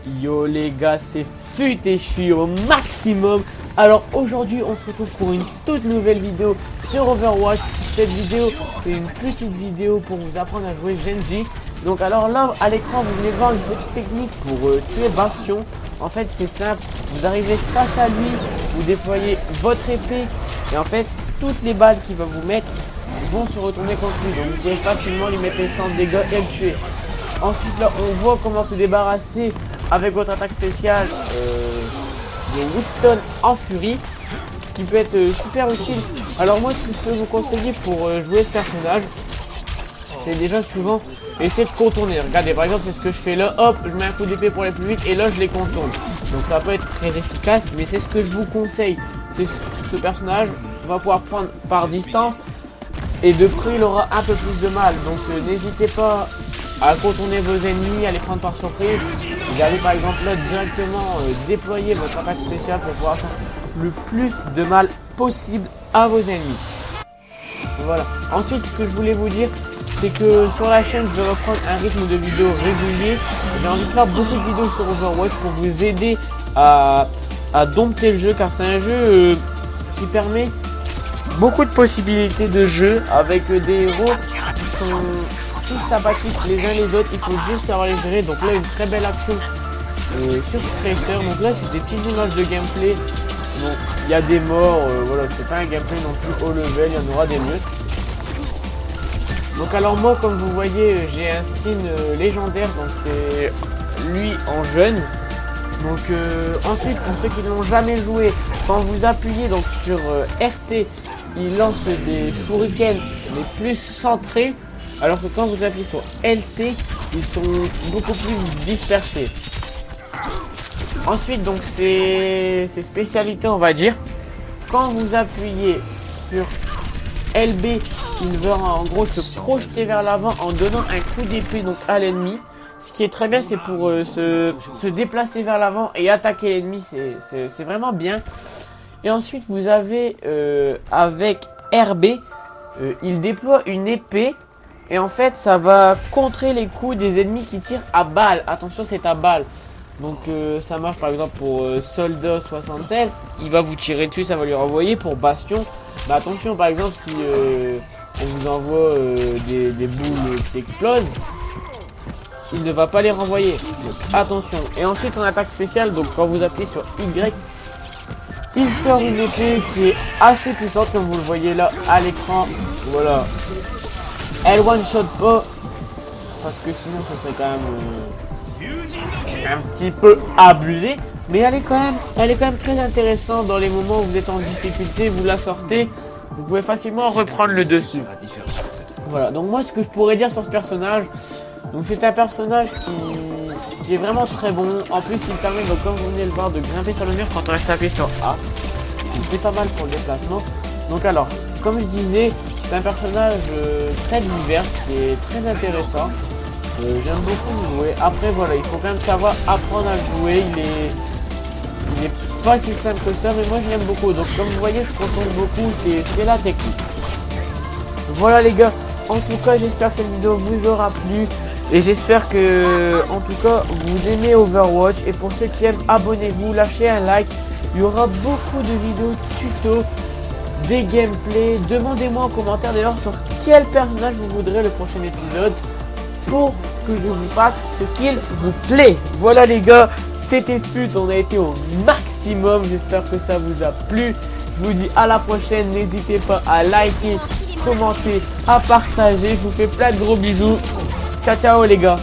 Yo les gars, c'est Fut et je suis au maximum. Alors aujourd'hui on se retrouve pour une toute nouvelle vidéo sur Overwatch. Cette vidéo c'est une petite vidéo pour vous apprendre à jouer Genji. Donc alors là à l'écran vous venez de voir une petite technique pour tuer Bastion. En fait c'est simple, vous arrivez face à lui, vous déployez votre épée et en fait toutes les balles qu'il va vous mettre vont se retourner contre lui. Donc vous pouvez facilement lui mettre les 100 dégâts et le tuer. Ensuite là on voit comment se débarrasser avec votre attaque spéciale de Winston en furie, ce qui peut être super utile. Alors moi ce que je peux vous conseiller pour jouer ce personnage, c'est déjà souvent essayer de contourner. Regardez par exemple c'est ce que je fais là, hop je mets un coup d'épée pour aller plus vite et là je les contourne. Donc ça peut être très efficace mais c'est ce que je vous conseille. C'est ce personnage va pouvoir prendre par distance et de près il aura un peu plus de mal. Donc n'hésitez pas à contourner vos ennemis, à les prendre par surprise. Vous allez par exemple là directement déployer votre attaque spéciale pour pouvoir faire le plus de mal possible à vos ennemis. Voilà. Ensuite ce que je voulais vous dire, c'est que sur la chaîne je vais reprendre un rythme de vidéo régulier. J'ai envie de faire beaucoup de vidéos sur Overwatch pour vous aider à dompter le jeu, car c'est un jeu qui permet beaucoup de possibilités de jeu avec des héros qui sont tous sympathiques les uns les autres. Il faut juste savoir les gérer. Donc là une très belle action sur Tracer. Donc là c'est des petites images de gameplay. Donc il y a des morts, voilà, c'est pas un gameplay non plus haut level, il y en aura des meutes. Donc alors moi comme vous voyez j'ai un skin légendaire, donc c'est lui en jeune. Donc ensuite pour ceux qui ne l'ont jamais joué, quand vous appuyez donc sur RT, il lance des shurikens mais plus centrés, alors que quand vous appuyez sur LT, ils sont beaucoup plus dispersés. Ensuite donc ces spécialités on va dire, quand vous appuyez sur LB, il va en gros se projeter vers l'avant en donnant un coup d'épée donc à l'ennemi. Ce qui est très bien, c'est pour se déplacer vers l'avant et attaquer l'ennemi, c'est vraiment bien. Et ensuite vous avez avec RB, il déploie une épée et en fait ça va contrer les coups des ennemis qui tirent à balle. Attention, c'est à balle. Donc ça marche par exemple pour Soldat 76, il va vous tirer dessus, ça va lui renvoyer. Pour Bastion, bah attention par exemple si on vous envoie des boules qui explosent, il ne va pas les renvoyer, donc attention. Et ensuite en attaque spéciale, donc quand vous appuyez sur Y, il sort une épée qui est assez puissante comme vous le voyez là à l'écran. Voilà, elle one shot pas parce que sinon ce serait quand même un petit peu abusé, mais elle est quand même très intéressante. Dans les moments où vous êtes en difficulté, vous la sortez, vous pouvez facilement reprendre le dessus. Voilà, donc moi ce que je pourrais dire sur ce personnage, donc c'est un personnage qui est vraiment très bon. En plus il permet, donc comme vous venez de le voir, de grimper sur le mur quand on reste appuyé sur A. C'est pas mal pour le déplacement. Donc alors, comme je disais, c'est un personnage très divers, qui est très intéressant. J'aime beaucoup jouer. Après voilà, il faut quand même savoir apprendre à jouer. Il est pas si simple que ça, mais moi je l'aime beaucoup. Donc comme vous voyez, je contourne beaucoup, c'est la technique. Voilà les gars, en tout cas j'espère que cette vidéo vous aura plu. Et j'espère que, en tout cas, vous aimez Overwatch. Et pour ceux qui aiment, abonnez-vous, lâchez un like. Il y aura beaucoup de vidéos tuto, des gameplays. Demandez-moi en commentaire d'ailleurs sur quel personnage vous voudrez le prochain épisode, pour que je vous fasse ce qu'il vous plaît. Voilà les gars, c'était Fut, on a été au maximum. J'espère que ça vous a plu. Je vous dis à la prochaine. N'hésitez pas à liker, commenter, à partager. Je vous fais plein de gros bisous. Ciao ciao les gars.